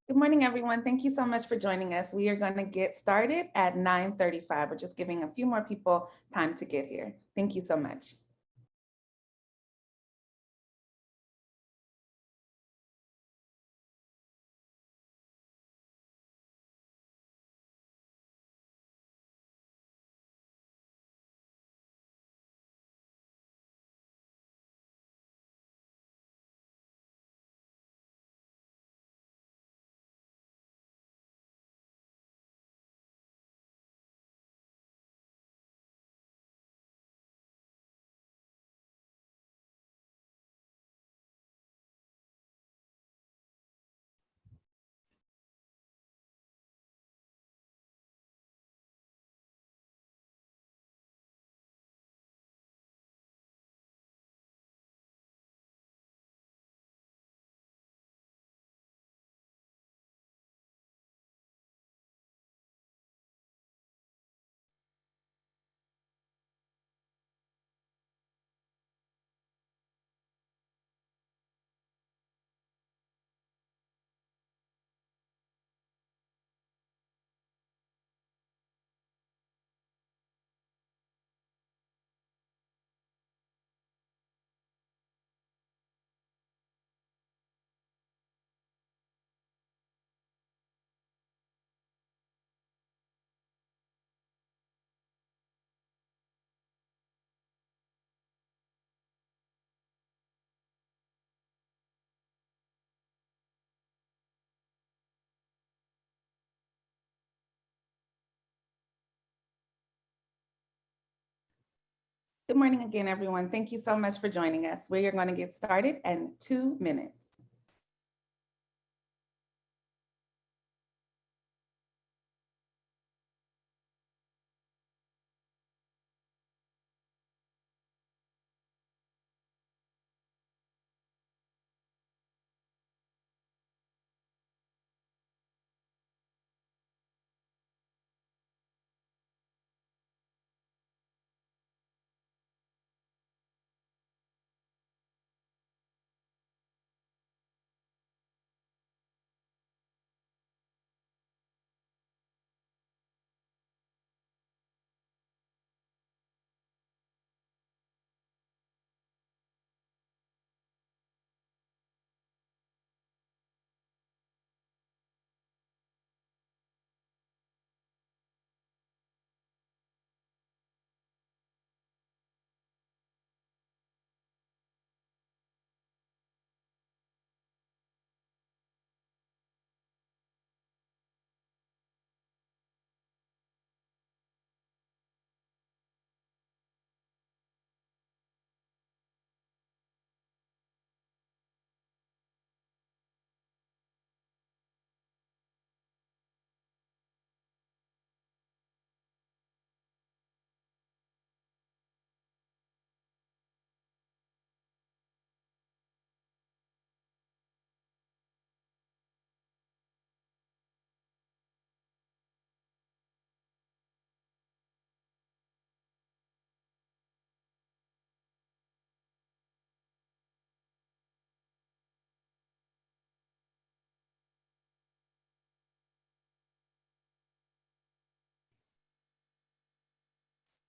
Good morning, everyone. Thank you so much for joining us. We are going to get started at 9:35. We're just giving a few more people time to get here. Thank you so much. Good morning again, everyone. Thank you so much for joining us. We are going to get started in 2 minutes.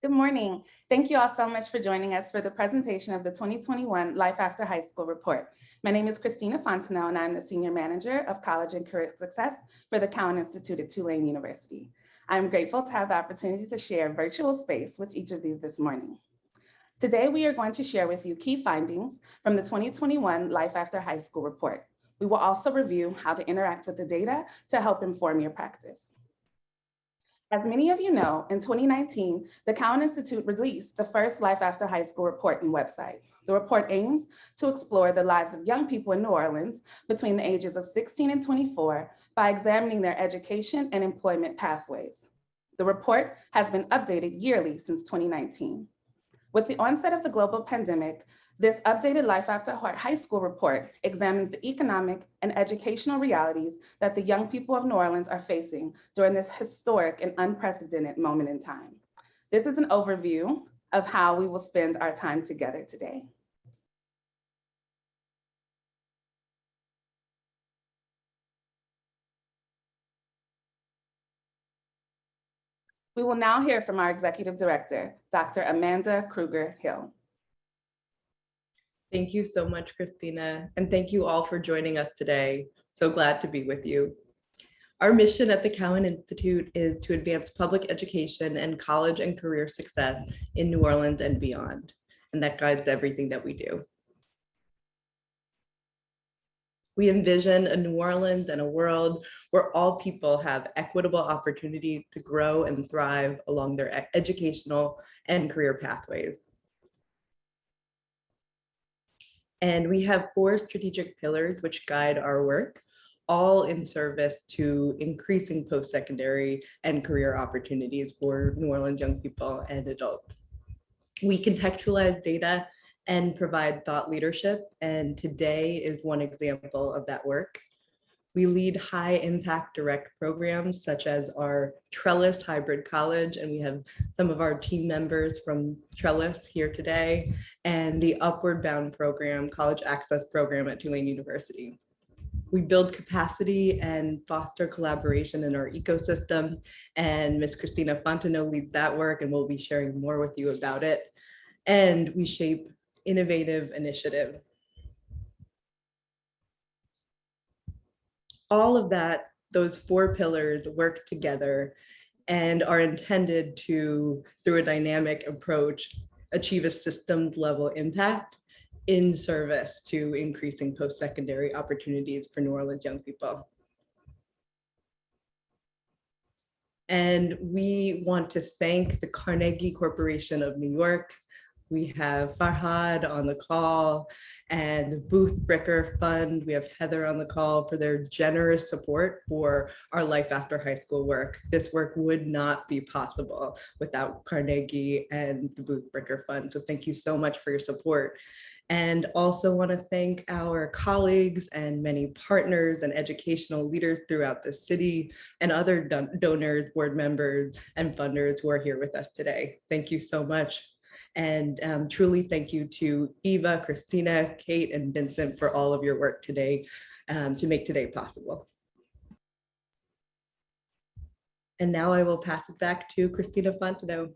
Good morning. Thank you all so much for joining us for the presentation of the 2021 Life After High School report. My name is Christina Fontenot, and I'm the Senior Manager of College and Career Success for the Cowan Institute at Tulane University. I'm grateful to have the opportunity to share virtual space with each of you this morning. Today, we are going to share with you key findings from the 2021 Life After High School report. We will also review how to interact with the data to help inform your practice. As many of you know, in 2019, the Cowan Institute released the first Life After High School report and website. The report aims to explore the lives of young people in New Orleans between the ages of 16 and 24 by examining their education and employment pathways. The report has been updated yearly since 2019. With the onset of the global pandemic, this updated Life After High School report examines the economic and educational realities that the young people of New Orleans are facing during this historic and unprecedented moment in time. This is an overview of how we will spend our time together today. We will now hear from our Executive Director, Dr. Amanda Kruger-Hill. Thank you so much, Christina, and thank you all for joining us today. So glad to be with you. Our mission at the Cowan Institute is to advance public education and college and career success in New Orleans and beyond, and that guides everything that we do. We envision a New Orleans and a world where all people have equitable opportunity to grow and thrive along their educational and career pathways. And we have 4 strategic pillars which guide our work, all in service to increasing post-secondary and career opportunities for New Orleans young people and adults. We contextualize data and provide thought leadership, and today is one example of that work. We lead high impact direct programs such as our Trellis Hybrid College, and we have some of our team members from Trellis here today, and the Upward Bound program, College Access Program at Tulane University. We build capacity and foster collaboration in our ecosystem, and Ms. Christina Fontenot leads that work, and we'll be sharing more with you about it. And we shape innovative initiative. All of that, those 4 pillars work together and are intended to, through a dynamic approach, achieve a systems level impact in service to increasing post-secondary opportunities for New Orleans young people. And we want to thank the Carnegie Corporation of New York. We have Farhad on the call and the Booth Bricker Fund. We have Heather on the call for their generous support for our Life After High School work. This work would not be possible without Carnegie and the Booth Bricker Fund. So thank you so much for your support. And also want to thank our colleagues and many partners and educational leaders throughout the city and other donors, board members, and funders who are here with us today. Thank you so much. And truly thank you to Eva, Christina, Kate, and Vincent for all of your work today to make today possible. And now I will pass it back to Christina Fontenot.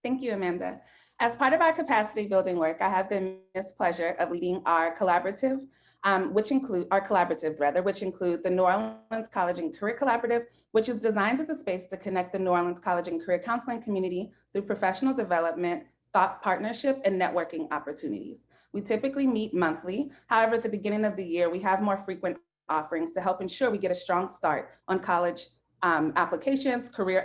Thank you, Amanda. As part of our capacity building work, I have the immense pleasure of leading our collaborative, which include the New Orleans College and Career Collaborative, which is designed as a space to connect the New Orleans College and Career Counseling community through professional development, thought partnership, and networking opportunities. We typically meet monthly. However, at the beginning of the year, we have more frequent offerings to help ensure we get a strong start on college applications, career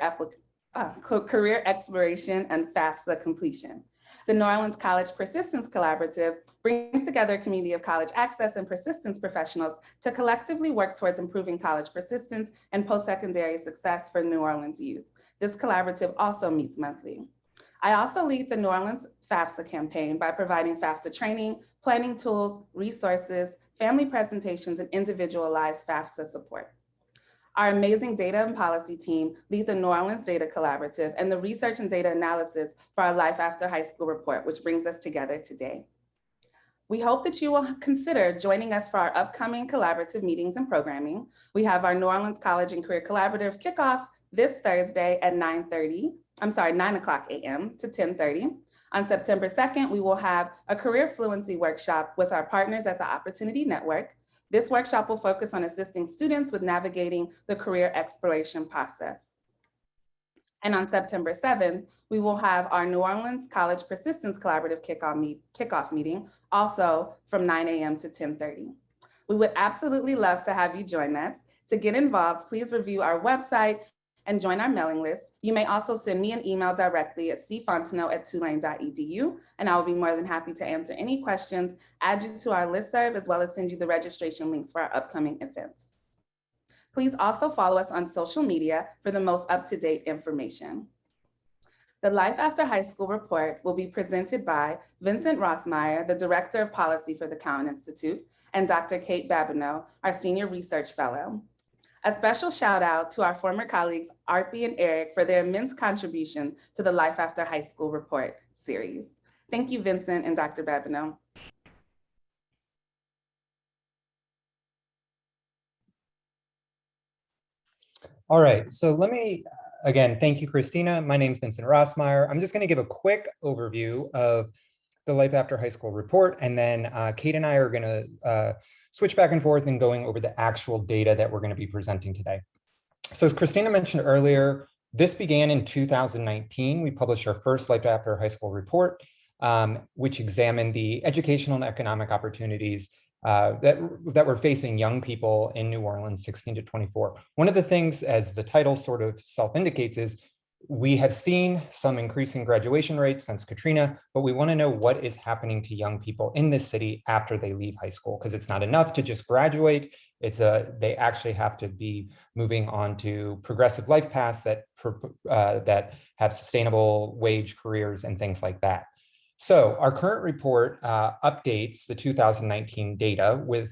exploration, and FAFSA completion. The New Orleans College Persistence Collaborative brings together a community of college access and persistence professionals to collectively work towards improving college persistence and post-secondary success for New Orleans youth. This collaborative also meets monthly. I also lead the New Orleans FAFSA campaign by providing FAFSA training, planning tools, resources, family presentations, and individualized FAFSA support. Our amazing data and policy team lead the New Orleans Data Collaborative and the research and data analysis for our Life After High School report, which brings us together today. We hope that you will consider joining us for our upcoming collaborative meetings and programming. We have our New Orleans College and Career Collaborative kickoff this Thursday at 9 o'clock a.m. to 10:30. On September 2nd, we will have a career fluency workshop with our partners at the Opportunity Network. This workshop will focus on assisting students with navigating the career exploration process. And on September 7th, we will have our New Orleans College Persistence Collaborative kickoff meeting, also from 9 a.m. to 10:30. We would absolutely love to have you join us. To get involved, please review our website and join our mailing list. You may also send me an email directly at cfontenot@tulane.edu, and I will be more than happy to answer any questions, add you to our listserv, as well as send you the registration links for our upcoming events. Please also follow us on social media for the most up-to-date information. The Life After High School report will be presented by Vincent Rossmeyer, the Director of Policy for the Cowan Institute, and Dr. Kate Babineau, our Senior Research Fellow. A special shout out to our former colleagues, Arpi and Eric, for their immense contribution to the Life After High School report series. Thank you, Vincent and Dr. Babineau. All right, so let me Again, thank you, Christina. My name is Vincent Rossmeyer. I'm just going to give a quick overview of the Life After High School report, and then Kate and I are going to switch back and forth and going over the actual data that we're going to be presenting today. So as Christina mentioned earlier, this began in 2019. We published our first Life After High School report, which examined the educational and economic opportunities that were facing young people in New Orleans, 16 to 24. One of the things, as the title sort of self-indicates, is we have seen some increasing graduation rates since Katrina, but we want to know what is happening to young people in this city after they leave high school, because it's not enough to just graduate. They actually have to be moving on to progressive life paths that have sustainable wage careers and things like that. So our current report updates the 2019 data with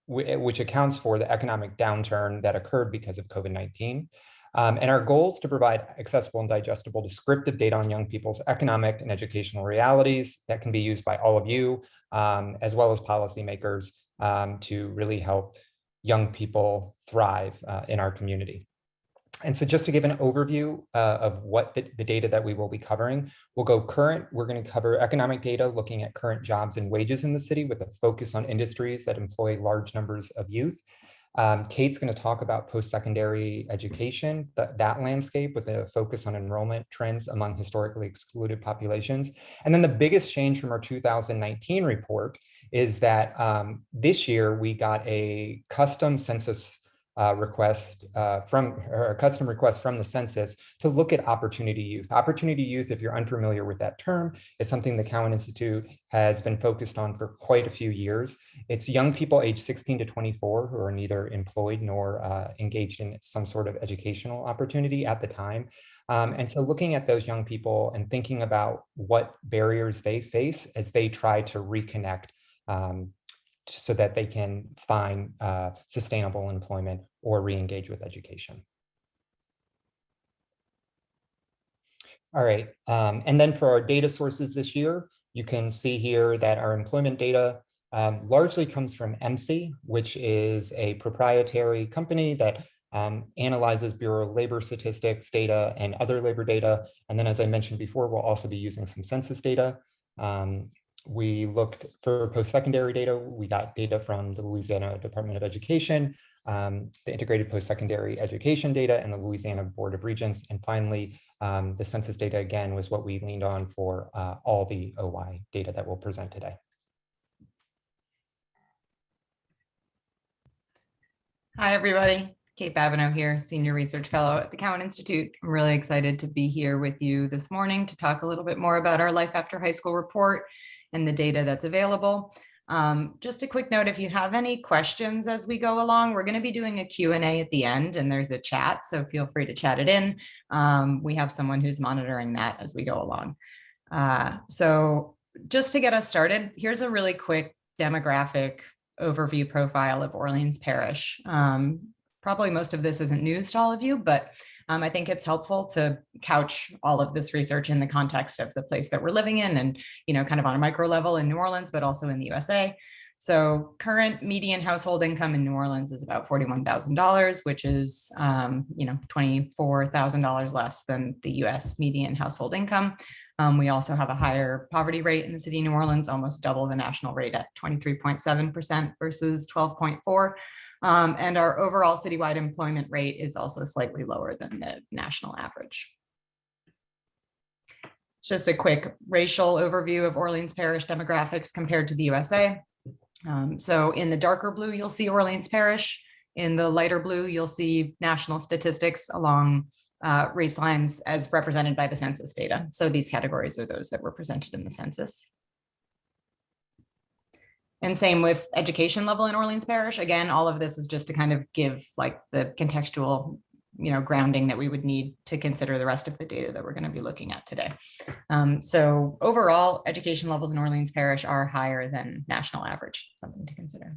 which accounts for the economic downturn that occurred because of COVID-19. And our goal is to provide accessible and digestible descriptive data on young people's economic and educational realities that can be used by all of you, as well as policymakers, to really help young people thrive in our community. And so just to give an overview of what the data that we will be covering, we'll go current. We're going to cover economic data looking at current jobs and wages in the city with a focus on industries that employ large numbers of youth. Kate's going to talk about post-secondary education, that landscape with a focus on enrollment trends among historically excluded populations. And then the biggest change from our 2019 report is that this year we got a custom census request from the census to look at opportunity youth. Opportunity youth, if you're unfamiliar with that term, is something the Cowan Institute has been focused on for quite a few years. It's young people aged 16 to 24 who are neither employed nor engaged in some sort of educational opportunity at the time. And so looking at those young people and thinking about what barriers they face as they try to reconnect so that they can find sustainable employment or re-engage with education. All right, and then for our data sources this year, you can see here that our employment data largely comes from MC, which is a proprietary company that analyzes Bureau of Labor Statistics data and other labor data. And then, as I mentioned before, we'll also be using some census data. We looked for post-secondary data. We got data from the Louisiana Department of Education, the Integrated Post-Secondary Education data, and the Louisiana Board of Regents. And finally, the census data, again, was what we leaned on for all the OY data that we'll present today. Hi, everybody. Kate Babineau here, Senior Research Fellow at the Cowan Institute. I'm really excited to be here with you this morning to talk a little bit more about our Life After High School report and the data that's available. Just a quick note, if you have any questions as we go along, we're going to be doing a Q&A at the end, and there's a chat, so feel free to chat it in. We have someone who's monitoring that as we go along. So just to get us started, here's a really quick demographic overview profile of Orleans Parish. Probably most of this isn't news to all of you, but I think it's helpful to couch all of this research in the context of the place that we're living in and, kind of on a micro level in New Orleans, but also in the USA. So current median household income in New Orleans is about $41,000, which is, $24,000 less than the US median household income. We also have a higher poverty rate in the city of New Orleans, almost double the national rate at 23.7% versus 12.4%. And our overall citywide employment rate is also slightly lower than the national average. Just a quick racial overview of Orleans Parish demographics compared to the USA. So in the darker blue, you'll see Orleans Parish. In the lighter blue, you'll see national statistics along race lines as represented by the census data. So these categories are those that were presented in the census. And same with education level in Orleans Parish. Again, all of this is just to kind of give like the contextual, grounding that we would need to consider the rest of the data that we're going to be looking at today. So overall, education levels in Orleans Parish are higher than national average, something to consider.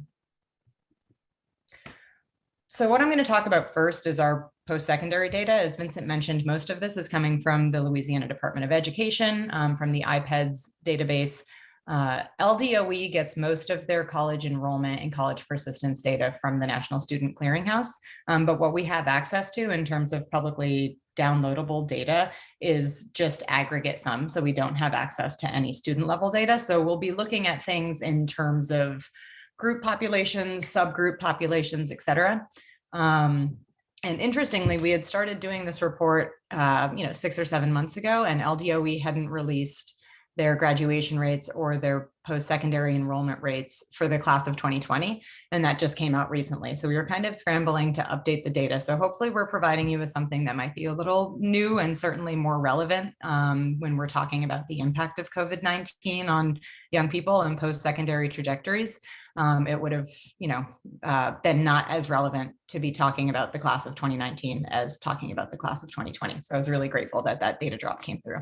So what I'm going to talk about first is our post-secondary data. As Vincent mentioned, most of this is coming from the Louisiana Department of Education, from the IPEDS database. LDOE gets most of their college enrollment and college persistence data from the National Student Clearinghouse. But what we have access to in terms of publicly downloadable data is just aggregate sum. So we don't have access to any student level data. So we'll be looking at things in terms of group populations, subgroup populations, et cetera. And interestingly, we had started doing this report 6 or 7 months ago, and LDOE hadn't released their graduation rates or their post-secondary enrollment rates for the class of 2020. And that just came out recently. So we were kind of scrambling to update the data. So hopefully we're providing you with something that might be a little new and certainly more relevant when we're talking about the impact of COVID-19 on young people and post-secondary trajectories. It would have been not as relevant to be talking about the class of 2019 as talking about the class of 2020. So I was really grateful that that data drop came through.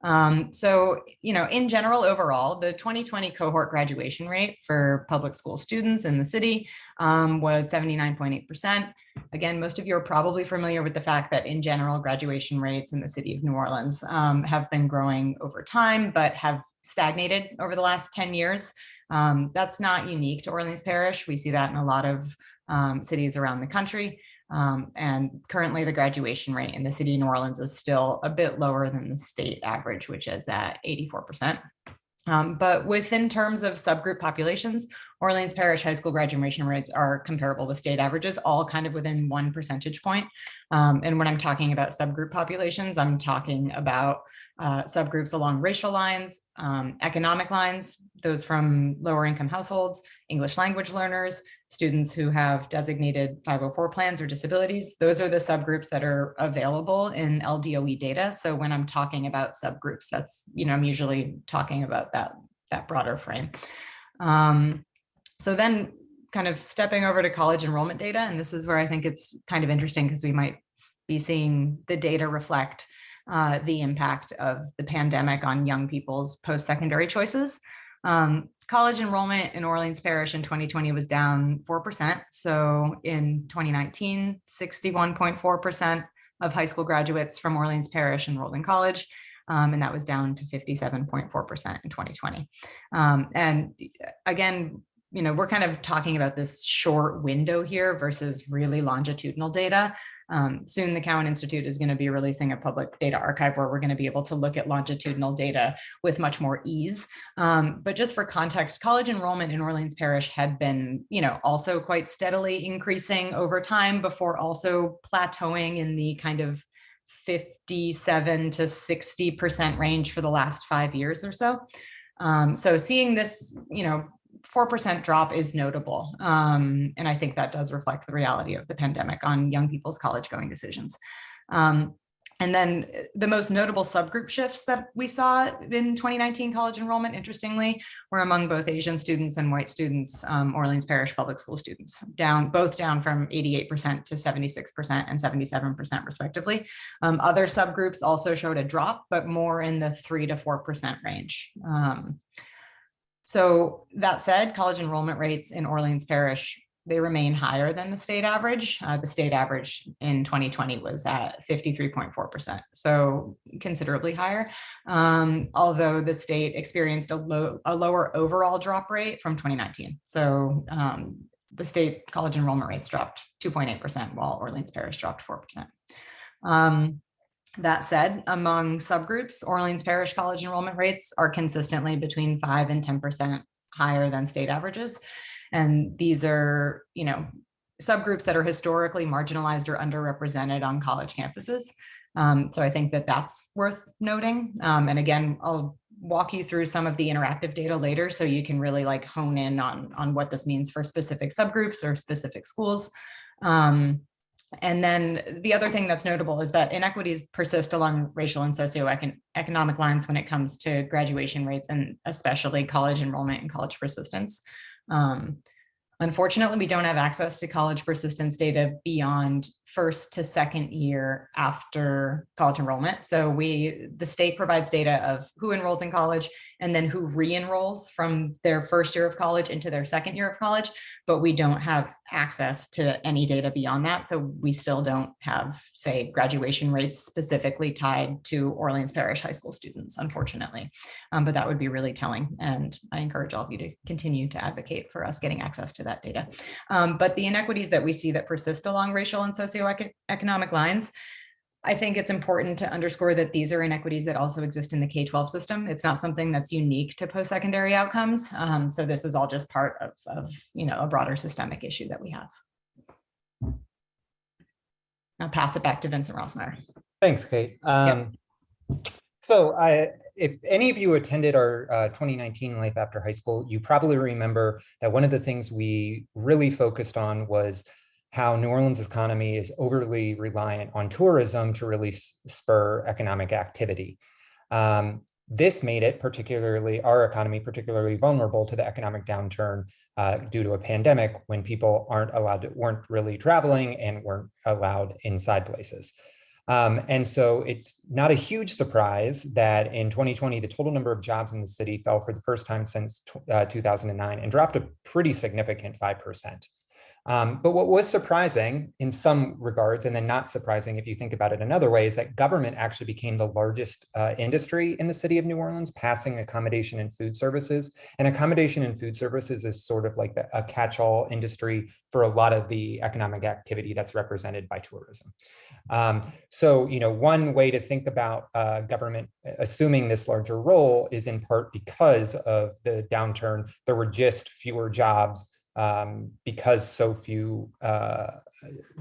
In general, overall, the 2020 cohort graduation rate for public school students in the city was 79.8%. Again, most of you are probably familiar with the fact that in general, graduation rates in the city of New Orleans have been growing over time, but have stagnated over the last 10 years. That's not unique to Orleans Parish. We see that in a lot of cities around the country. And currently the graduation rate in the city of New Orleans is still a bit lower than the state average, which is at 84%. But within terms of subgroup populations, Orleans Parish high school graduation rates are comparable with state averages, all kind of within 1 percentage point. And when I'm talking about subgroup populations, I'm talking about subgroups along racial lines, economic lines, those from lower income households, English language learners, students who have designated 504 plans or disabilities. Those are the subgroups that are available in LDOE data. So when I'm talking about subgroups, that's, I'm usually talking about that broader frame. So then kind of stepping over to college enrollment data, and this is where I think it's kind of interesting because we might be seeing the data reflect the impact of the pandemic on young people's post-secondary choices. College enrollment in Orleans Parish in 2020 was down 4%. So in 2019, 61.4% of high school graduates from Orleans Parish enrolled in college. And that was down to 57.4% in 2020. And again, we're kind of talking about this short window here versus really longitudinal data. Soon the Cowan Institute is going to be releasing a public data archive where we're going to be able to look at longitudinal data with much more ease. But just for context, college enrollment in Orleans Parish had been, also quite steadily increasing over time before also plateauing in the kind of 57 to 60% range for the last 5 years or so. So seeing this, 4% drop is notable. And I think that does reflect the reality of the pandemic on young people's college going decisions. And then the most notable subgroup shifts that we saw in 2019 college enrollment, interestingly, were among both Asian students and white students, Orleans Parish public school students, both down from 88% to 76% and 77% respectively. Other subgroups also showed a drop, but more in the 3 to 4% range. So that said, college enrollment rates in Orleans Parish, they remain higher than the state average. The state average in 2020 was at 53.4%, so considerably higher. Although the state experienced a lower overall drop rate from 2019. So the state college enrollment rates dropped 2.8%, while Orleans Parish dropped 4%. That said, among subgroups, Orleans Parish college enrollment rates are consistently between 5 and 10% higher than state averages. And these are, subgroups that are historically marginalized or underrepresented on college campuses. So I think that that's worth noting. And again, I'll walk you through some of the interactive data later so you can really hone in on what this means for specific subgroups or specific schools. And then the other thing that's notable is that inequities persist along racial and socioeconomic lines when it comes to graduation rates and especially college enrollment and college persistence. Unfortunately, we don't have access to college persistence data beyond first to second year after college enrollment. So the state provides data of who enrolls in college and then who re-enrolls from their first year of college into their second year of college, but we don't have access to any data beyond that. So we still don't have, say, graduation rates specifically tied to Orleans Parish high school students, unfortunately. But that would be really telling. And I encourage all of you to continue to advocate for us getting access to that data. But the inequities that we see that persist along racial and socioeconomic lines, I think it's important to underscore that these are inequities that also exist in the K-12 system. It's not something that's unique to post-secondary outcomes. So this is all just part of a broader systemic issue that we have. I'll pass it back to Vincent Rossmeyer. Thanks, Kate. So if any of you attended our 2019 Life After High School, you probably remember that one of the things we really focused on was how New Orleans' economy is overly reliant on tourism to really spur economic activity. This made it our economy particularly vulnerable to the economic downturn due to a pandemic when people weren't really traveling and weren't allowed inside places. And so it's not a huge surprise that in 2020, the total number of jobs in the city fell for the first time since 2009 and dropped a pretty significant 5%. But what was surprising in some regards, and then not surprising if you think about it another way, is that government actually became the largest industry in the city of New Orleans, passing accommodation and food services. And accommodation and food services is sort of like a catch-all industry for a lot of the economic activity that's represented by tourism. So, one way to think about government assuming this larger role is in part because of the downturn. There were just fewer jobs because so few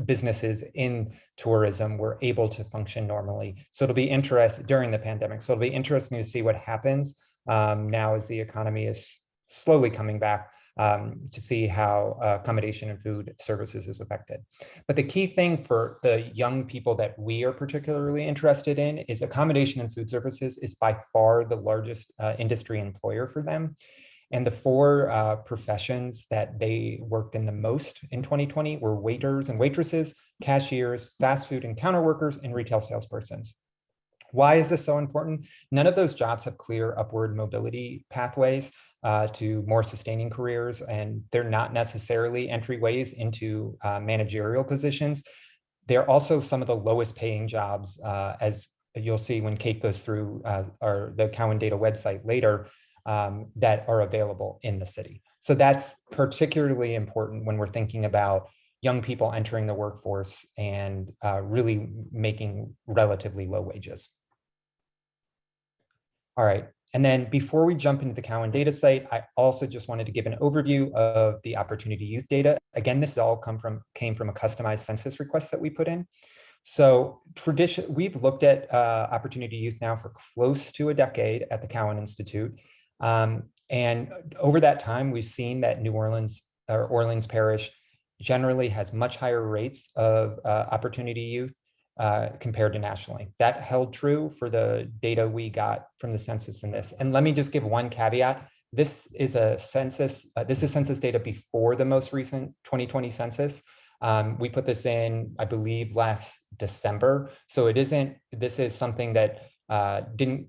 businesses in tourism were able to function normally. So it'll be interesting during the pandemic. So it'll be interesting to see what happens now as the economy is slowly coming back to see how accommodation and food services is affected. But the key thing for the young people that we are particularly interested in is accommodation and food services is by far the largest industry employer for them. And the four professions that they worked in the most in 2020 were waiters and waitresses, cashiers, fast food and counter workers, and retail salespersons. Why is this so important? None of those jobs have clear upward mobility pathways to more sustaining careers, and they're not necessarily entryways into managerial positions. They're also some of the lowest paying jobs, as you'll see when Kate goes through the Cowan Data website later, that are available in the city. So that's particularly important when we're thinking about young people entering the workforce and really making relatively low wages. All right, and then before we jump into the Cowan Data site, I also just wanted to give an overview of the Opportunity Youth data. Again, this all came from a customized census request that we put in. So we've looked at Opportunity Youth now for close to a decade at the Cowan Institute. And over that time, we've seen that New Orleans or Orleans Parish generally has much higher rates of Opportunity Youth compared to nationally. That held true for the data we got from the census in this. And let me just give one caveat. This is census data before the most recent 2020 census. We put this in, I believe, last December. So this is something that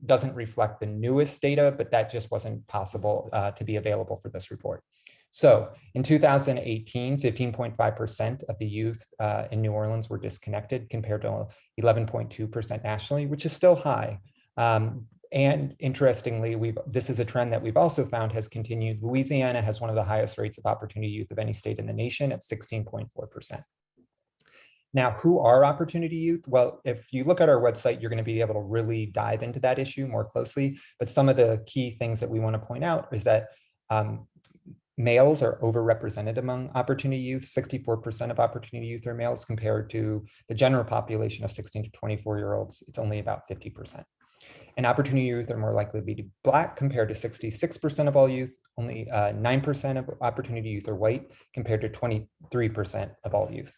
doesn't reflect the newest data, but that just wasn't possible to be available for this report. So in 2018, 15.5% of the youth in New Orleans were disconnected compared to 11.2% nationally, which is still high. And interestingly, this is a trend that we've also found has continued. Louisiana has one of the highest rates of Opportunity Youth of any state in the nation at 16.4%. Now, who are Opportunity Youth? Well, if you look at our website, you're going to be able to really dive into that issue more closely. But some of the key things that we want to point out is that males are overrepresented among Opportunity Youth. 64% of Opportunity Youth are males compared to the general population of 16 to 24-year-olds. It's only about 50%. And Opportunity Youth are more likely to be Black compared to 66% of all youth. Only 9% of Opportunity Youth are white compared to 23% of all youth.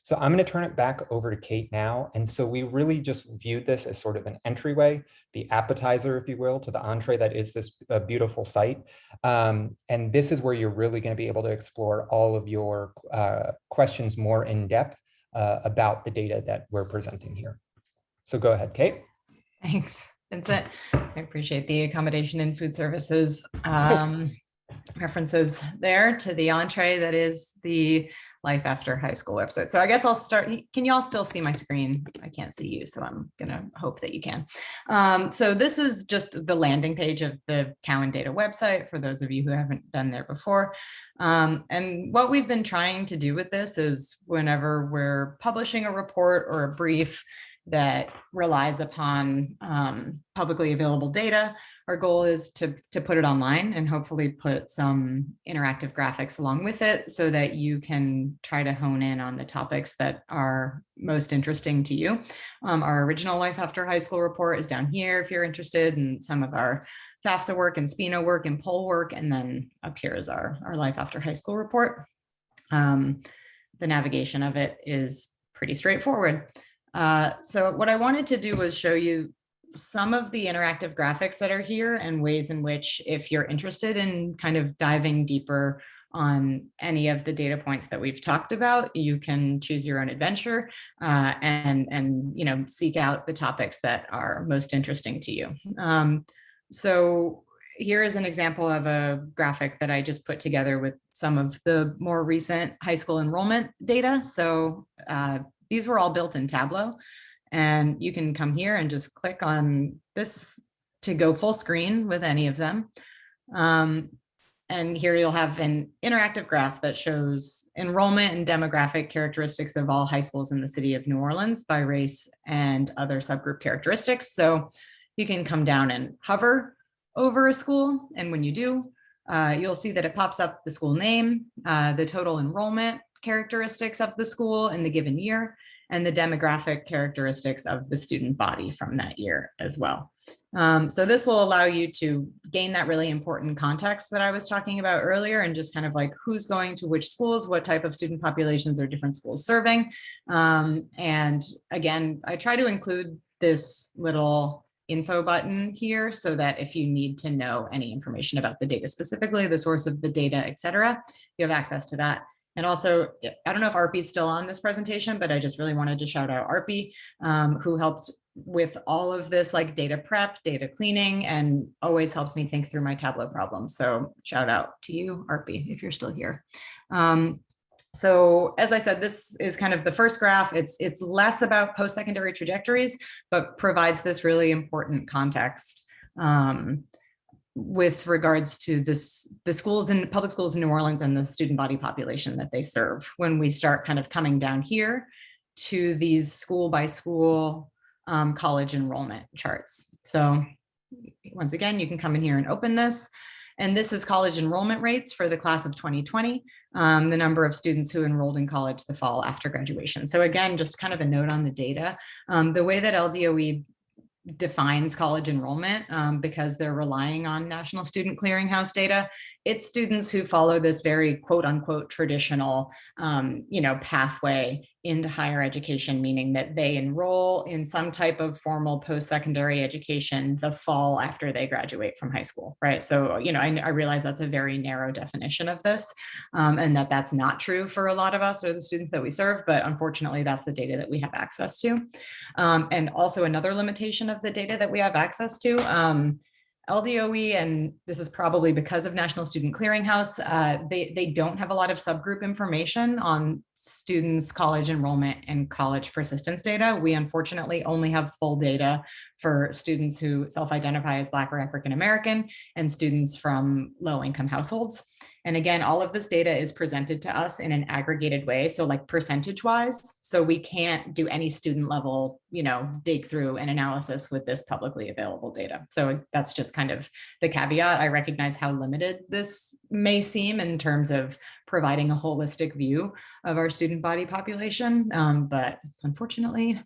So I'm going to turn it back over to Kate now. And so we really just viewed this as sort of an entryway, the appetizer, if you will, to the entree that is this beautiful site. And this is where you're really going to be able to explore all of your questions more in depth about the data that we're presenting here. So go ahead, Kate. Thanks, Vincent. I appreciate the accommodation and food services references there to the entree that is the Life After High School website. So I guess I'll start. Can you all still see my screen? I can't see you, so I'm gonna hope that you can. So this is just the landing page of the Cowan Data website for those of you who haven't been there before. And what we've been trying to do with this is whenever we're publishing a report or a brief that relies upon publicly available data, our goal is to put it online and hopefully put some interactive graphics along with it so that you can try to hone in on the topics that are most interesting to you. Our original Life After High School report is down here if you're interested, in some of our FAFSA work and SPINO work and poll work, and then up here is our Life After High School report. The navigation of it is pretty straightforward. So what I wanted to do was show you some of the interactive graphics that are here and ways in which, if you're interested in kind of diving deeper on any of the data points that we've talked about, you can choose your own adventure and seek out the topics that are most interesting to you. So here is an example of a graphic that I just put together with some of the more recent high school enrollment data. So these were all built in Tableau, and you can come here and just click on this to go full screen with any of them. And here you'll have an interactive graph that shows enrollment and demographic characteristics of all high schools in the city of New Orleans by race and other subgroup characteristics. So you can come down and hover over a school, and when you do, you'll see that it pops up the school name, the total enrollment characteristics of the school in the given year, and the demographic characteristics of the student body from that year as well. So this will allow you to gain that really important context that I was talking about earlier, and just kind of like who's going to which schools, what type of student populations are different schools serving. And again, I try to include this little info button here so that if you need to know any information about the data specifically, the source of the data, et cetera, you have access to that. And also, I don't know if Arpy's still on this presentation, but I just really wanted to shout out Arpy, who helped with all of this, like data prep, data cleaning, and always helps me think through my Tableau problems. So shout out to you, Arpy, if you're still here. So as I said, this is kind of the first graph. It's less about post-secondary trajectories, but provides this really important context with regards to the schools and public schools in New Orleans and the student body population that they serve. When we start kind of coming down here to these school by school college enrollment charts. So once again, you can come in here and open this. And this is college enrollment rates for the class of 2020, the number of students who enrolled in college the fall after graduation. So again, just kind of a note on the data. The way that LDOE defines college enrollment, because they're relying on National Student Clearinghouse data, it's students who follow this very quote unquote traditional pathway into higher education, meaning that they enroll in some type of formal post-secondary education the fall after they graduate from high school, right? So, I realize that's a very narrow definition of this, and that's not true for a lot of us or the students that we serve, but unfortunately, that's the data that we have access to. And also another limitation of the data that we have access to, LDOE, and this is probably because of National Student Clearinghouse, they don't have a lot of subgroup information on students' college enrollment and college persistence data. We unfortunately only have full data for students who self-identify as Black or African American and students from low-income households. And again, all of this data is presented to us in an aggregated way, so like percentage-wise. So we can't do any student level, dig through an analysis with this publicly available data. So that's just kind of the caveat. I recognize how limited this may seem in terms of providing a holistic view of our student body population, but unfortunately,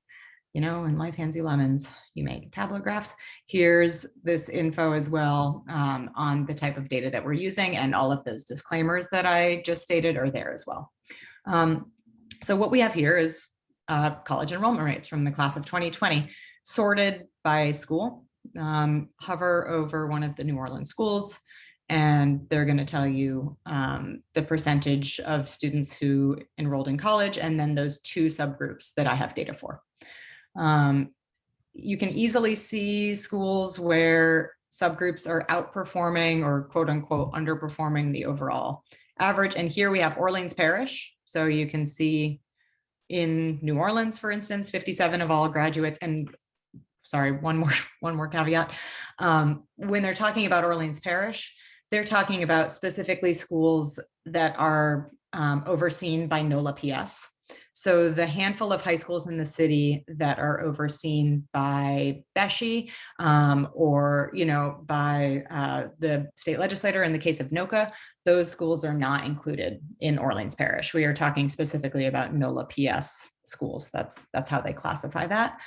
when life hands you lemons, you make Tableau graphs. Here's this info as well on the type of data that we're using, and all of those disclaimers that I just stated are there as well. So what we have here is college enrollment rates from the class of 2020, sorted by school. Hover over one of the New Orleans schools, and they're going to tell you the percentage of students who enrolled in college, and then those two subgroups that I have data for. You can easily see schools where subgroups are outperforming or quote unquote underperforming the overall average. And here we have Orleans Parish. So you can see in New Orleans, for instance, 57 of all graduates, and sorry, one more caveat. When they're talking about Orleans Parish, they're talking about specifically schools that are overseen by NOLA PS. So the handful of high schools in the city that are overseen by BESHI or, by the state legislator in the case of NOCA, those schools are not included in Orleans Parish. We are talking specifically about NOLA PS schools. That's how they classify that.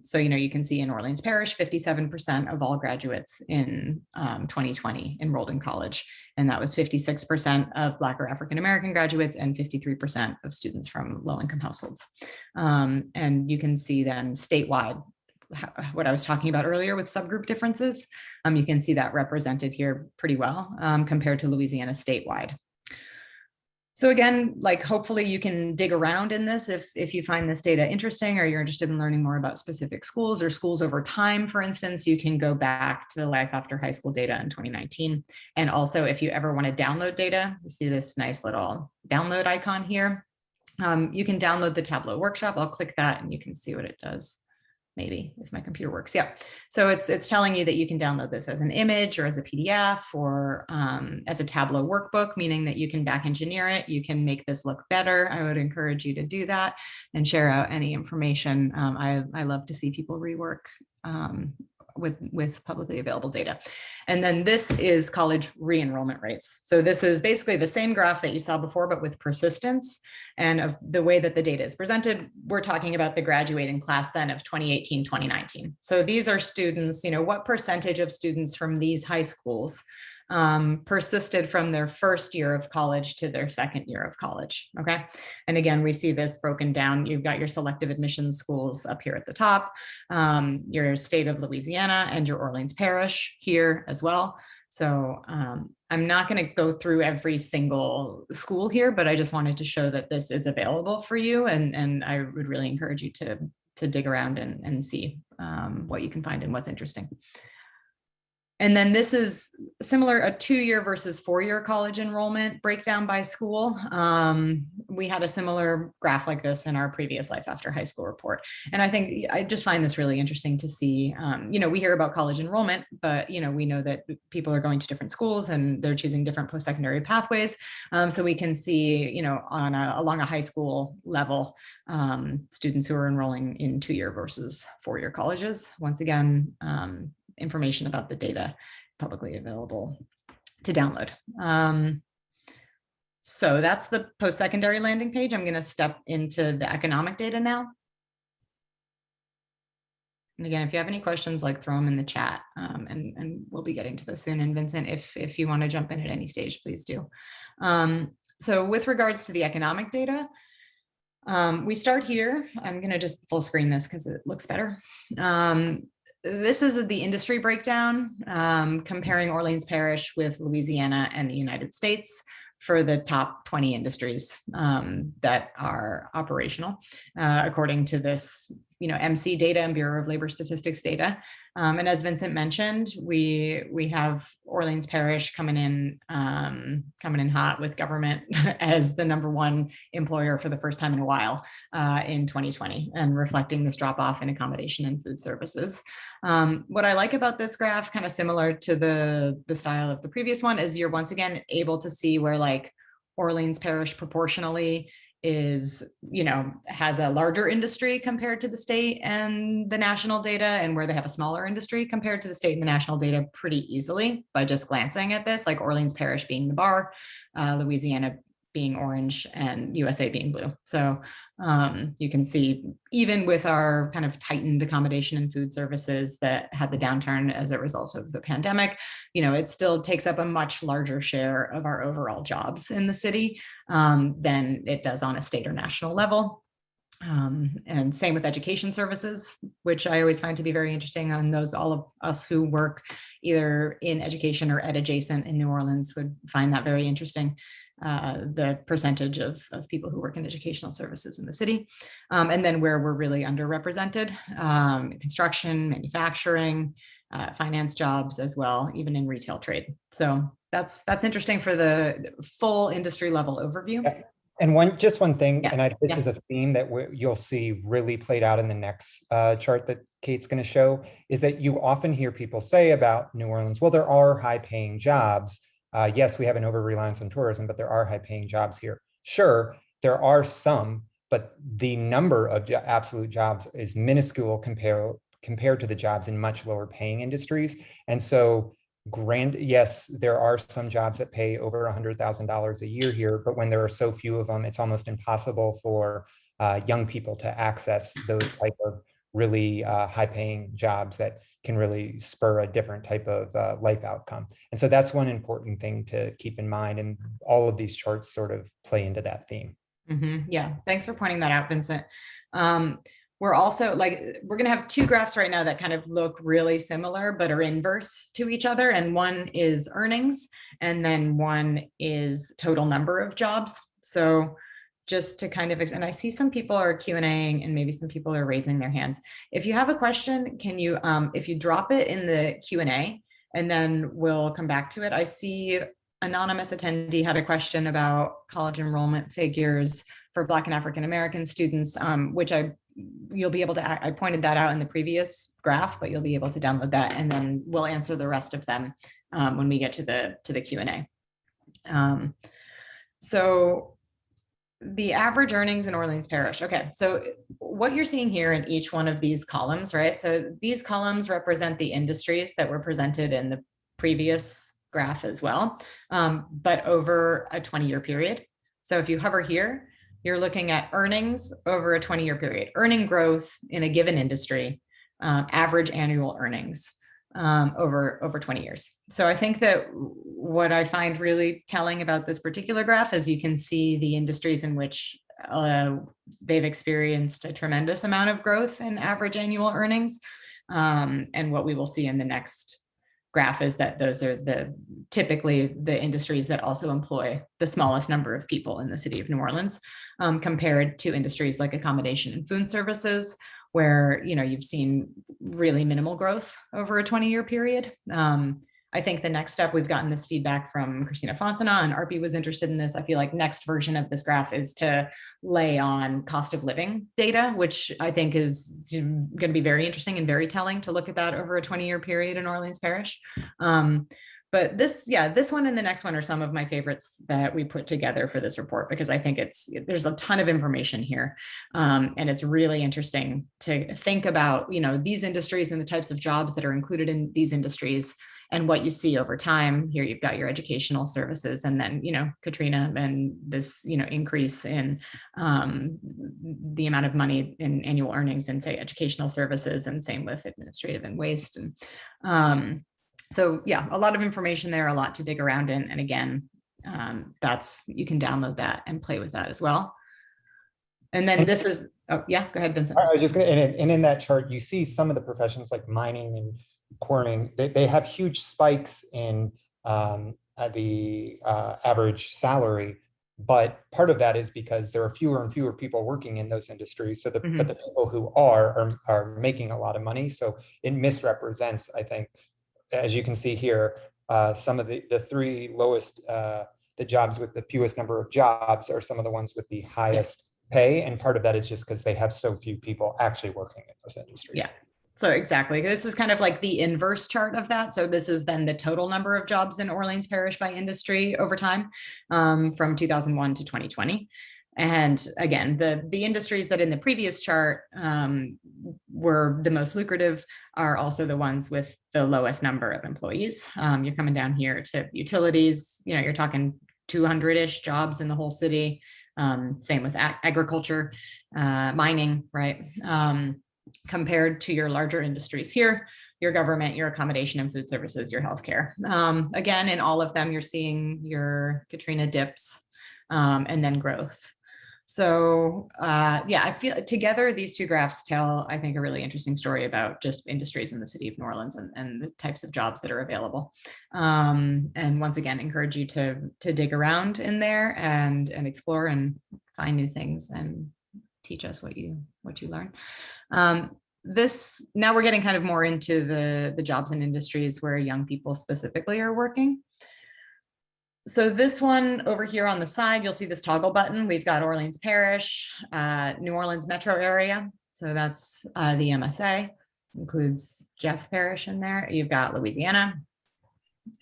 So, you can see in Orleans Parish, 57% of all graduates in 2020 enrolled in college. And that was 56% of Black or African-American graduates and 53% of students from low-income households. And you can see then statewide, what I was talking about earlier with subgroup differences. You can see that represented here pretty well compared to Louisiana statewide. So again, hopefully you can dig around in this if you find this data interesting or you're interested in learning more about specific schools or schools over time. For instance, you can go back to the Life After High School data in 2019. And also if you ever want to download data, you see this nice little download icon here. You can download the Tableau workshop. I'll click that and you can see what it does. Maybe if my computer works. Yeah. So it's telling you that you can download this as an image or as a PDF or as a Tableau workbook, meaning that you can back engineer it. You can make this look better. I would encourage you to do that and share out any information. I love to see people rework with publicly available data. And then this is college re-enrollment rates. So this is basically the same graph that you saw before, but with persistence. And of the way that the data is presented, we're talking about the graduating class then of 2018, 2019. So these are students, what percentage of students from these high schools persisted from their first year of college to their second year of college. Okay. And again, we see this broken down. You've got your selective admissions schools up here at the top, your state of Louisiana and your Orleans Parish here as well. So I'm not going to go through every single school here, but I just wanted to show that this is available for you. And I would really encourage you to dig around and see what you can find and what's interesting. And then this is similar, a 2-year versus 4-year college enrollment breakdown by school. We had a similar graph like this in our previous Life After High School report. And I just find this really interesting to see, we hear about college enrollment, but, we know that people are going to different schools and they're choosing different post-secondary pathways. So we can see, along a high school level, students who are enrolling in 2-year versus 4-year colleges. Once again, information about the data publicly available to download. So that's the post-secondary landing page. I'm going to step into the economic data now. And again, if you have any questions, throw them in the chat, and we'll be getting to those soon. And Vincent, if you want to jump in at any stage, please do. So with regards to the economic data, we start here. I'm going to just full screen this because it looks better. This is the industry breakdown, comparing Orleans Parish with Louisiana and the United States for the top 20 industries that are operational, according to this, MC data and Bureau of Labor Statistics data. And as Vincent mentioned, we have Orleans Parish coming in hot with government as the #1 employer for the first time in a while in 2020, and reflecting this drop off in accommodation and food services. What I like about this graph, kind of similar to the style of the previous one, is you're once again able to see where Orleans Parish proportionally is, has a larger industry compared to the state and the national data, and where they have a smaller industry compared to the state and the national data pretty easily by just glancing at this, Orleans Parish being the bar, Louisiana being orange, and USA being blue. So you can see, even with our kind of tightened accommodation and food services that had the downturn as a result of the pandemic, it still takes up a much larger share of our overall jobs in the city than it does on a state or national level. And same with education services, which I always find to be very interesting on those. All of us who work either in education or ed adjacent in New Orleans would find that very interesting. The percentage of people who work in educational services in the city. And then where we're really underrepresented, construction, manufacturing, finance jobs as well, even in retail trade. So that's interesting for the full industry level overview. Yeah. And just one thing, Yeah. and this Yeah. is a theme that you'll see really played out in the next chart that Kate's going to show, is that you often hear people say about New Orleans, well, there are high-paying jobs. Yes, we have an over-reliance on tourism, but there are high-paying jobs here. Sure, there are some, but the number of absolute jobs is minuscule compared to the jobs in much lower paying industries. And so yes, there are some jobs that pay over $100,000 a year here, but when there are so few of them, it's almost impossible for young people to access those type of really high-paying jobs that can really spur a different type of life outcome. And so that's one important thing to keep in mind, and all of these charts sort of play into that theme. Yeah, thanks for pointing that out, Vincent. We're also we're going to have two graphs right now that kind of look really similar, but are inverse to each other. And one is earnings, and then one is total number of jobs. So just to kind of, and I see some people are Q&Ing and maybe some people are raising their hands. If you have a question, can you, if you drop it in the Q&A, and then we'll come back to it. I see anonymous attendee had a question about college enrollment figures for Black and African-American students, which you'll be able to, I pointed that out in the previous graph, but you'll be able to download that, and then we'll answer the rest of them when we get to the Q&A. So the average earnings in Orleans Parish. Okay, so what you're seeing here in each one of these columns, right? So these columns represent the industries that were presented in the previous graph as well, but over a 20-year period. So if you hover here, you're looking at earnings over a 20-year period, earning growth in a given industry, average annual earnings over 20 years. So I think that what I find really telling about this particular graph is you can see the industries in which they've experienced a tremendous amount of growth in average annual earnings. And what we will see in the next graph is that those are typically the industries that also employ the smallest number of people in the city of New Orleans, compared to industries like accommodation and food services, where you've seen really minimal growth over a 20-year period. I think the next step, we've gotten this feedback from Christina Fontana, and ARPI was interested in this. I feel like next version of this graph is to lay on cost of living data, which I think is going to be very interesting and very telling to look at that over a 20-year period in Orleans Parish. But this one and the next one are some of my favorites that we put together for this report, because I think there's a ton of information here. And it's really interesting to think about, these industries and the types of jobs that are included in these industries and what you see over time. Here you've got your educational services, and then, Katrina, and this, increase in the amount of money in annual earnings in, say, educational services, and same with administrative and waste. And so yeah, a lot of information there, a lot to dig around in. And again, you can download that and play with that as well. And then this is, oh yeah, go ahead, Vincent. I was just gonna, and in that chart, you see some of the professions like mining and quarrying, they have huge spikes in the average salary. But part of that is because there are fewer and fewer people working in those industries. So but the people who are making a lot of money. So it misrepresents, I think, as you can see here, some of the three lowest, the jobs with the fewest number of jobs are some of the ones with the highest pay. And part of that is just because they have so few people actually working in those industries. Yeah. So exactly, this is kind of like the inverse chart of that. So this is then the total number of jobs in Orleans Parish by industry over time, from 2001 to 2020. And again, the industries that in the previous chart were the most lucrative are also the ones with the lowest number of employees. You're coming down here to utilities, you're talking 200-ish jobs in the whole city. Same with agriculture, mining, right? Compared to your larger industries here, your government, your accommodation and food services, your healthcare. Again, in all of them, you're seeing your Katrina dips and then growth. So yeah, I feel together these two graphs tell, I think, a really interesting story about just industries in the city of New Orleans and the types of jobs that are available. And once again, encourage you to dig around in there and explore and find new things and teach us what you learn. Now we're getting kind of more into the jobs and industries where young people specifically are working. So this one over here on the side, you'll see this toggle button. We've got Orleans Parish, New Orleans metro area. So that's the MSA, includes Jeff Parish in there. You've got Louisiana.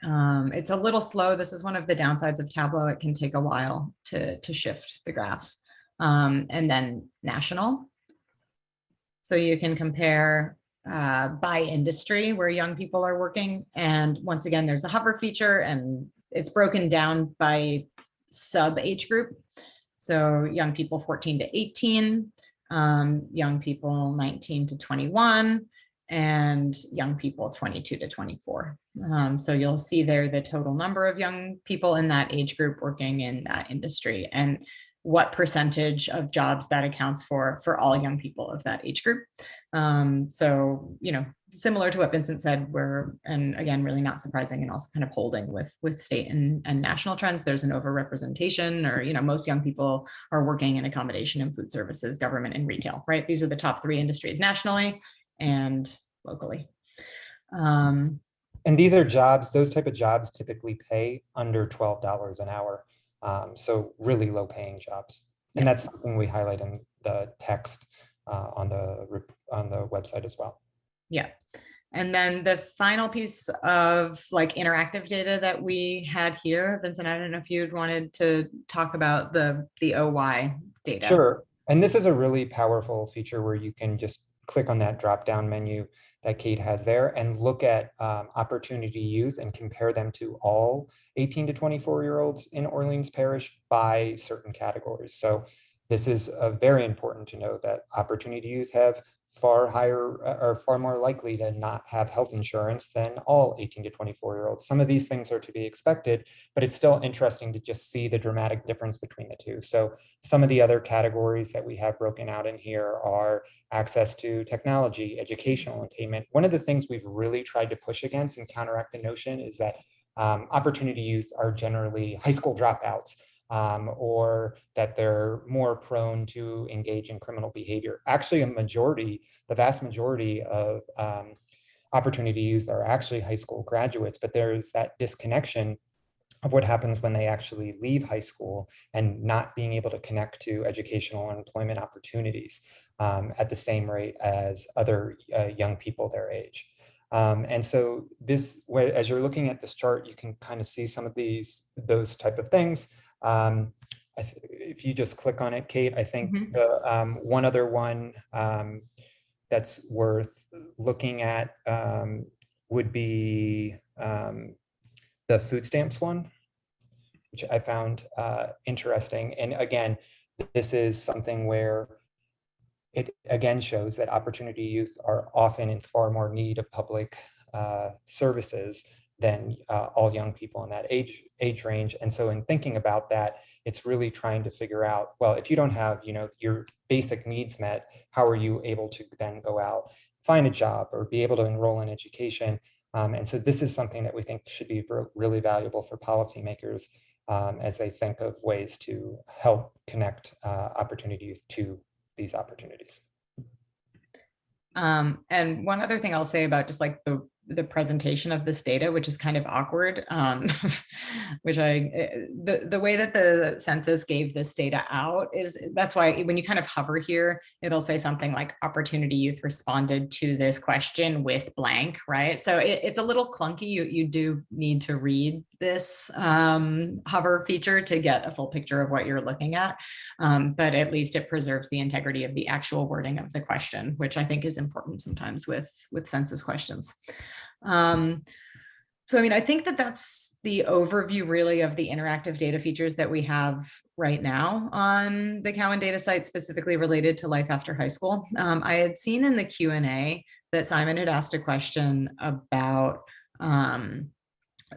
It's a little slow. This is one of the downsides of Tableau. It can take a while to shift the graph. And then national. So you can compare by industry where young people are working. And once again, there's a hover feature and it's broken down by sub age group. So young people 14 to 18, young people 19 to 21, and young people 22 to 24. So you'll see there the total number of young people in that age group working in that industry and what percentage of jobs that accounts for all young people of that age group. So, you know, similar to what Vincent said, and again, really not surprising and also kind of holding with state and national trends, there's an overrepresentation, or, you know, most young people are working in accommodation and food services, government and retail, right? These are the top three industries nationally and locally. And these are jobs, those type of jobs typically pay under $12 an hour. So really low paying jobs. And that's something we highlight in the text on the website as well. Yeah. And then the final piece of like interactive data that we had here, Vincent, I don't know if you'd wanted to talk about the OY data. Sure. And this is a really powerful feature where you can just click on that drop down menu that Kate has there and look at opportunity youth and compare them to all 18 to 24-year-olds in Orleans Parish by certain categories. So this is very important to know that opportunity youth have far higher or far more likely to not have health insurance than all 18 to 24-year-olds. Some of these things are to be expected, but it's still interesting to just see the dramatic difference between the two. So some of the other categories that we have broken out in here are access to technology, educational attainment. One of the things we've really tried to push against and counteract the notion is that opportunity youth are generally high school dropouts. Or that they're more prone to engage in criminal behavior. Actually, the vast majority of opportunity youth are actually high school graduates, but there's that disconnection of what happens when they actually leave high school and not being able to connect to educational and employment opportunities at the same rate as other young people their age. And so as you're looking at this chart, you can kind of see some of those type of things. If you just click on it, Kate, I think one other one that's worth looking at would be the food stamps one, which I found interesting. And again, this is something where it again shows that opportunity youth are often in far more need of public services than all young people in that age range. And so in thinking about that, it's really trying to figure out, well, if you don't have, your basic needs met, how are you able to then go out, find a job or be able to enroll in education? And so this is something that we think should be really valuable for policymakers as they think of ways to help connect opportunity to these opportunities. And one other thing I'll say about just like the presentation of this data, which is kind of awkward, which the way that the census gave this data out that's why when you kind of hover here, it'll say something like opportunity youth responded to this question with blank, right? So it's a little clunky. You do need to read this hover feature to get a full picture of what you're looking at. But at least it preserves the integrity of the actual wording of the question, which I think is important sometimes with census questions. So, I mean, I think that's the overview really of the interactive data features that we have right now on the Cowan data site, specifically related to life after high school. I had seen in the Q&A that Simon had asked a question about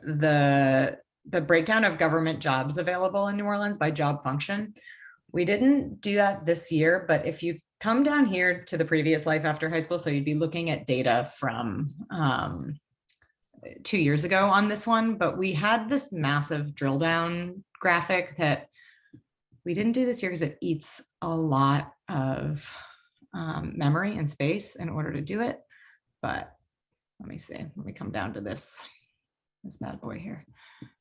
the breakdown of government jobs available in New Orleans by job function, We didn't do that this year, but if you come down here to the previous Life After High School, so you'd be looking at data from 2 years ago on this one, but we had this massive drill down graphic that we didn't do this year because it eats a lot of memory and space in order to do it. But let me see, let me come down to this bad boy here.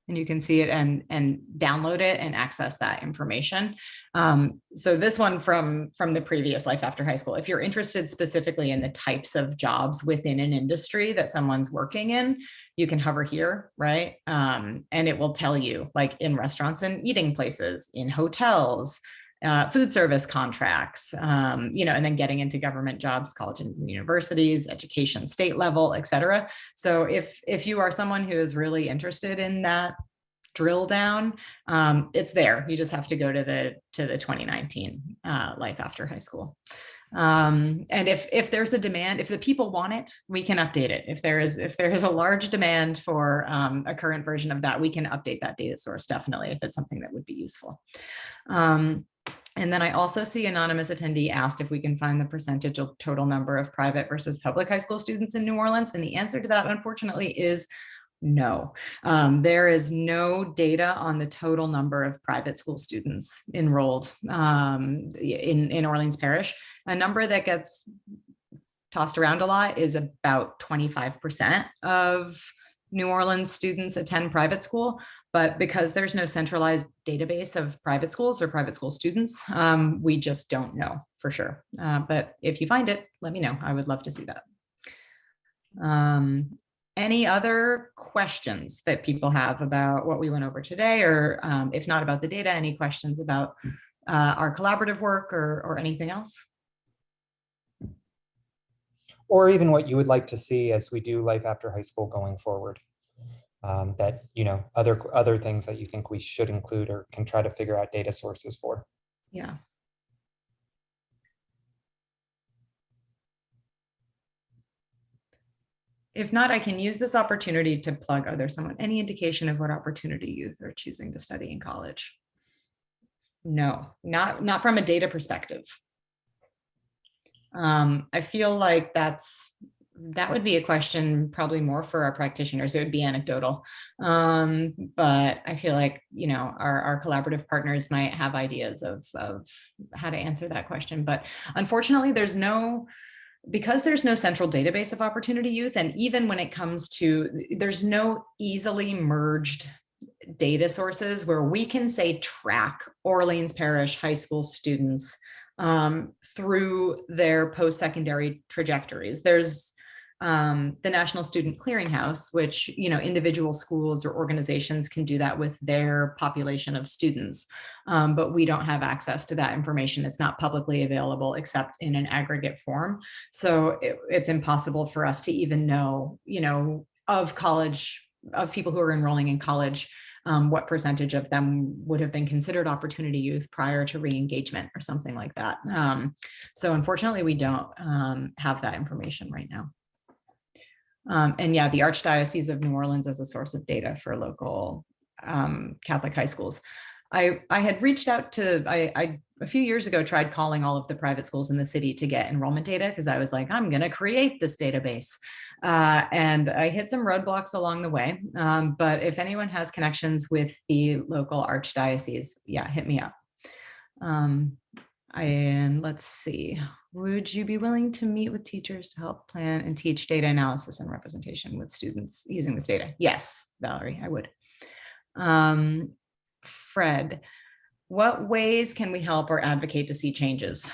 And you can see it and download it and access that information. So this one from the previous Life After High School, if you're interested specifically in the types of jobs within an industry that someone's working in, you can hover here, right? And it will tell you, like in restaurants and eating places, in hotels, food service contracts, and then getting into government jobs, colleges and universities, education, state level, et cetera. So if you are someone who is really interested in that drill down, it's there. You just have to go to the 2019 Life After High School. And if there's a demand, if the people want it, we can update it. If there is a large demand for a current version of that, we can update that data source, definitely, if it's something that would be useful. And then I also see anonymous attendee asked if we can find the percentage of total number of private versus public high school students in New Orleans. And the answer to that, unfortunately, is no. There is no data on the total number of private school students enrolled in Orleans Parish. A number that gets tossed around a lot is about 25% of New Orleans students attend private school, but because there's no centralized database of private schools or private school students, we just don't know for sure. But if you find it, let me know. I would love to see that. Any other questions that people have about what we went over today, or if not about the data, any questions about our collaborative work or anything else? Or even what you would like to see as we do Life After High School going forward. That, other things that you think we should include or can try to figure out data sources for. Yeah. If not, I can use this opportunity to plug, any indication of what opportunity youth are choosing to study in college? No, not from a data perspective. I feel like that would be a question probably more for our practitioners. It would be anecdotal. But I feel like, our collaborative partners might have ideas of how to answer that question. But unfortunately, because there's no central database of opportunity youth, and even when it comes to, there's no easily merged data sources where we can say track Orleans Parish high school students through their post-secondary trajectories. There's the National Student Clearinghouse, which, individual schools or organizations can do that with their population of students. But we don't have access to that information. It's not publicly available except in an aggregate form. So it's impossible for us to even know, of people who are enrolling in college, what percentage of them would have been considered opportunity youth prior to re-engagement or something like that. So unfortunately, we don't have that information right now. And yeah, the Archdiocese of New Orleans as a source of data for local Catholic high schools. I had reached out to, I a few years ago tried calling all of the private schools in the city to get enrollment data, because I was like, I'm going to create this database. And I hit some roadblocks along the way. But if anyone has connections with the local Archdiocese, yeah, hit me up. And let's see, would you be willing to meet with teachers to help plan and teach data analysis and representation with students using this data? Yes, Valerie, I would. Fred, what ways can we help or advocate to see changes?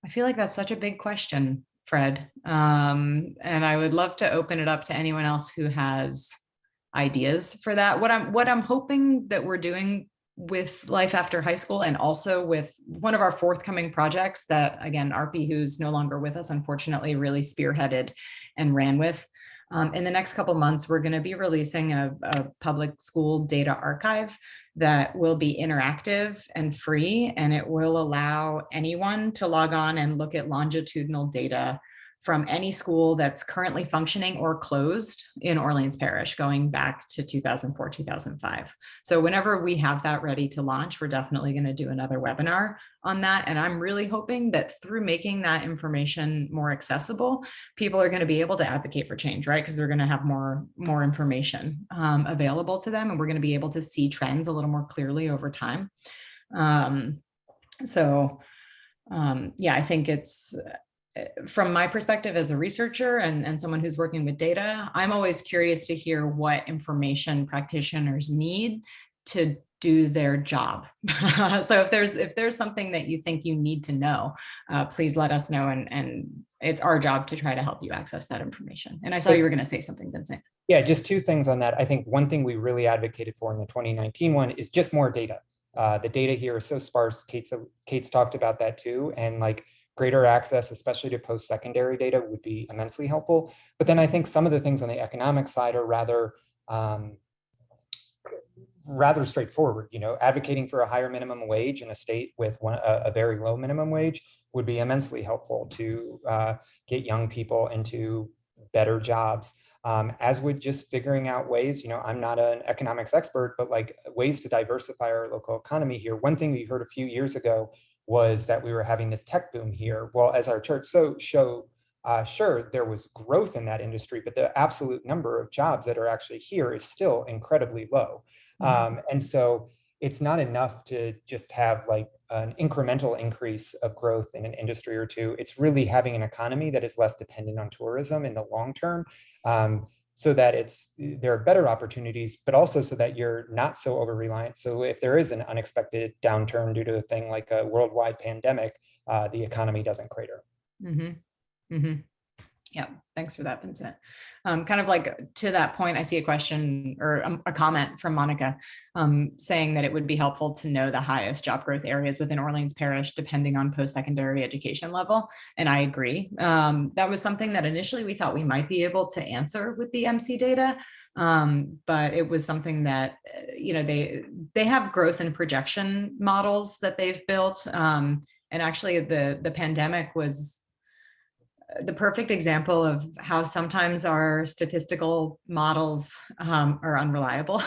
I feel like that's such a big question, Fred. And I would love to open it up to anyone else who has ideas for that. What I'm hoping that we're doing with Life After High School, and also with one of our forthcoming projects that, again, Arpi, who's no longer with us, unfortunately, really spearheaded and ran with. In the next couple months, we're going to be releasing a public school data archive that will be interactive and free, and it will allow anyone to log on and look at longitudinal data from any school that's currently functioning or closed in Orleans Parish going back to 2004, 2005. So whenever we have that ready to launch, we're definitely going to do another webinar on that. And I'm really hoping that through making that information more accessible, people are going to be able to advocate for change, right? Because they're going to have more information available to them, and we're going to be able to see trends a little more clearly over time. Yeah, I think it's, from my perspective as a researcher and someone who's working with data, I'm always curious to hear what information practitioners need to do their job. So if there's something that you think you need to know, please let us know, and it's our job to try to help you access that information. And I saw you were going to say something, Vincent. Yeah, just two things on that. I think one thing we really advocated for in the 2019 one is just more data. The data here is so sparse. Kate's talked about that too, and like greater access, especially to post-secondary data, would be immensely helpful. But then I think some of the things on the economic side are rather straightforward. You know, advocating for a higher minimum wage in a state with a very low minimum wage would be immensely helpful to get young people into better jobs. As would just figuring out ways, you know, I'm not an economics expert, but like ways to diversify our local economy here. One thing we heard a few years ago was that we were having this tech boom here. Well, as our chart sure, there was growth in that industry, but the absolute number of jobs that are actually here is still incredibly low. And so it's not enough to just have like an incremental increase of growth in an industry or two. It's really having an economy that is less dependent on tourism in the long term, so that there are better opportunities, but also so that you're not so over-reliant. So if there is an unexpected downturn due to a thing like a worldwide pandemic, the economy doesn't crater. Mm-hmm. Mm-hmm. Yeah, thanks for that, Vincent. Kind of like to that point, I see a question or a comment from Monica saying that it would be helpful to know the highest job growth areas within Orleans Parish, depending on post-secondary education level. And I agree. That was something that initially we thought we might be able to answer with the MC data. But it was something that, you know, they have growth and projection models that they've built. And actually the pandemic was the perfect example of how sometimes our statistical models are unreliable,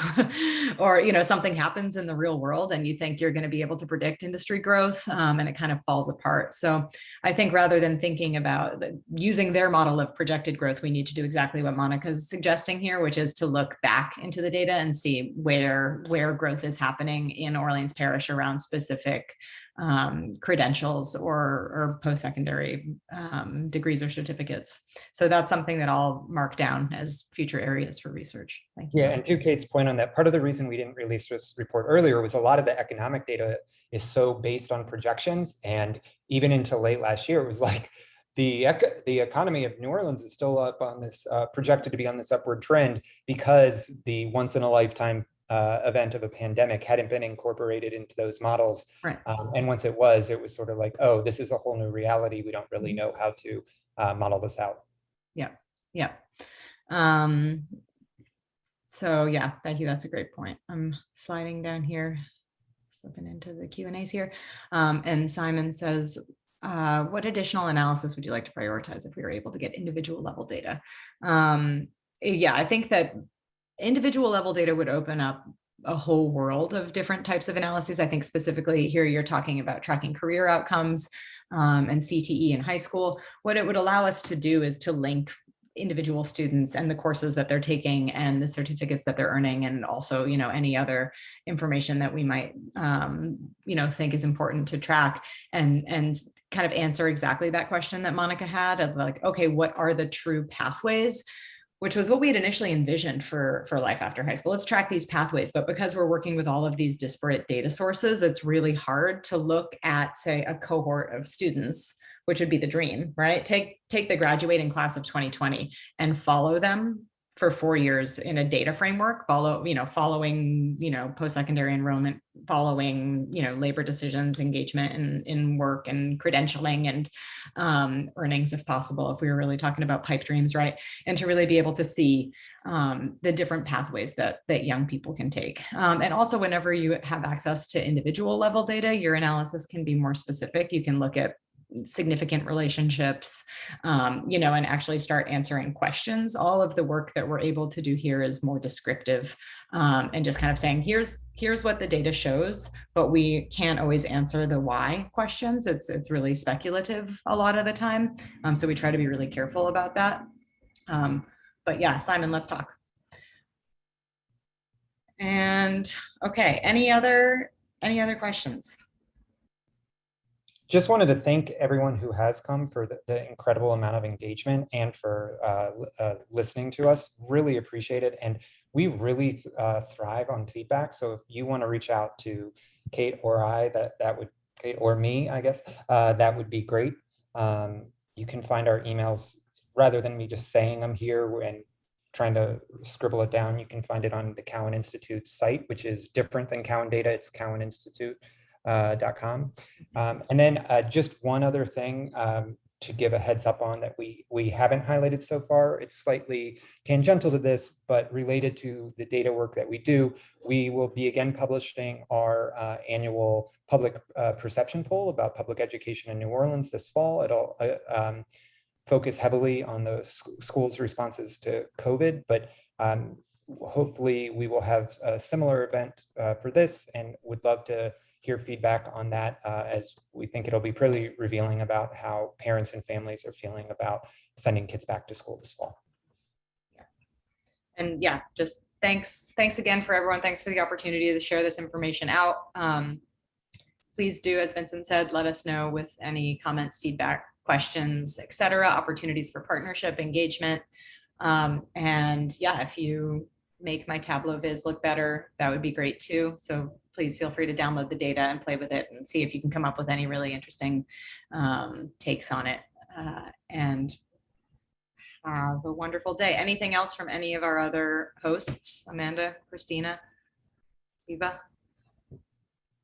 or, you know, something happens in the real world and you think you're going to be able to predict industry growth, and it kind of falls apart. So I think rather than thinking about using their model of projected growth, we need to do exactly what Monica's suggesting here, which is to look back into the data and see where growth is happening in Orleans Parish around specific credentials or post-secondary degrees or certificates. So that's something that I'll mark down as future areas for research. Thank you. Yeah, and to Kate's point on that, part of the reason we didn't release this report earlier was a lot of the economic data is so based on projections. And even into late last year, it was like the economy of New Orleans is still up on this, projected to be on this upward trend, because the once in a lifetime event of a pandemic hadn't been incorporated into those models. Right. And once it was sort of like, oh, this is a whole new reality. We don't really know how to model this out. Yeah. Yeah. So yeah, thank you. That's a great point. I'm sliding down here, slipping into the Q&As here. And Simon says, what additional analysis would you like to prioritize if we were able to get individual level data? Yeah, I think that individual level data would open up a whole world of different types of analyses. I think specifically here, you're talking about tracking career outcomes and CTE in high school. What it would allow us to do is to link individual students and the courses that they're taking and the certificates that they're earning, and also, you know, any other information that we might, you know, think is important to track, and kind of answer exactly that question that Monica had of like, okay, what are the true pathways? Which was what we had initially envisioned for life after high school. Let's track these pathways, but because we're working with all of these disparate data sources, it's really hard to look at, say, a cohort of students, which would be the dream, right? Take the graduating class of 2020 and follow them for 4 years in a data framework, following, you know, post-secondary enrollment, following, you know, labor decisions, engagement in work and credentialing and earnings, if possible, if we were really talking about pipe dreams, right? And to really be able to see the different pathways that young people can take. And also, whenever you have access to individual level data, your analysis can be more specific. You can look at significant relationships, you know, and actually start answering questions. All of the work that we're able to do here is more descriptive, and just kind of saying, here's what the data shows, but we can't always answer the why questions. It's really speculative a lot of the time. So we try to be really careful about that. But yeah, Simon, let's talk. And okay, any other questions? Just wanted to thank everyone who has come for the incredible amount of engagement and for listening to us. Really appreciate it. And we really thrive on feedback. So if you want to reach out to Kate or I, that would, Kate or me, I guess, that would be great. You can find our emails rather than me just saying them here and trying to scribble it down. You can find it on the Cowan Institute site, which is different than Cowan Data. It's cowaninstitute.com. And then just one other thing to give a heads up on that we haven't highlighted so far. It's slightly tangential to this, but related to the data work that we do. We will be again publishing our annual public perception poll about public education in New Orleans this fall. It'll focus heavily on the school's responses to COVID, but hopefully we will have a similar event for this, and would love to hear feedback on that, as we think it'll be pretty revealing about how parents and families are feeling about sending kids back to school this fall. And yeah, just thanks again for everyone. Thanks for the opportunity to share this information out. Please do, as Vincent said, let us know with any comments, feedback, questions, etc., opportunities for partnership, engagement. And yeah, if you make my Tableau viz look better, that would be great too. So please feel free to download the data and play with it and see if you can come up with any really interesting takes on it. And have a wonderful day. Anything else from any of our other hosts? Amanda, Christina, Eva?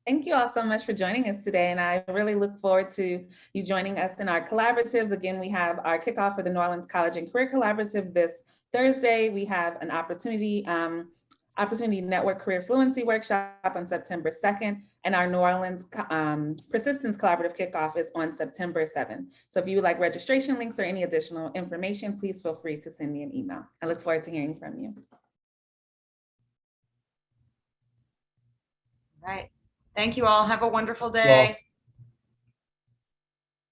Thank you all so much for joining us today. And I really look forward to you joining us in our collaboratives. Again, we have our kickoff for the New Orleans College and Career Collaborative this Thursday. We have an Opportunity Network Career Fluency Workshop on September 2nd. And our New Orleans Persistence Collaborative kickoff is on September 7th. So if you would like registration links or any additional information, please feel free to send me an email. I look forward to hearing from you. All right. Thank you all. Have a wonderful day.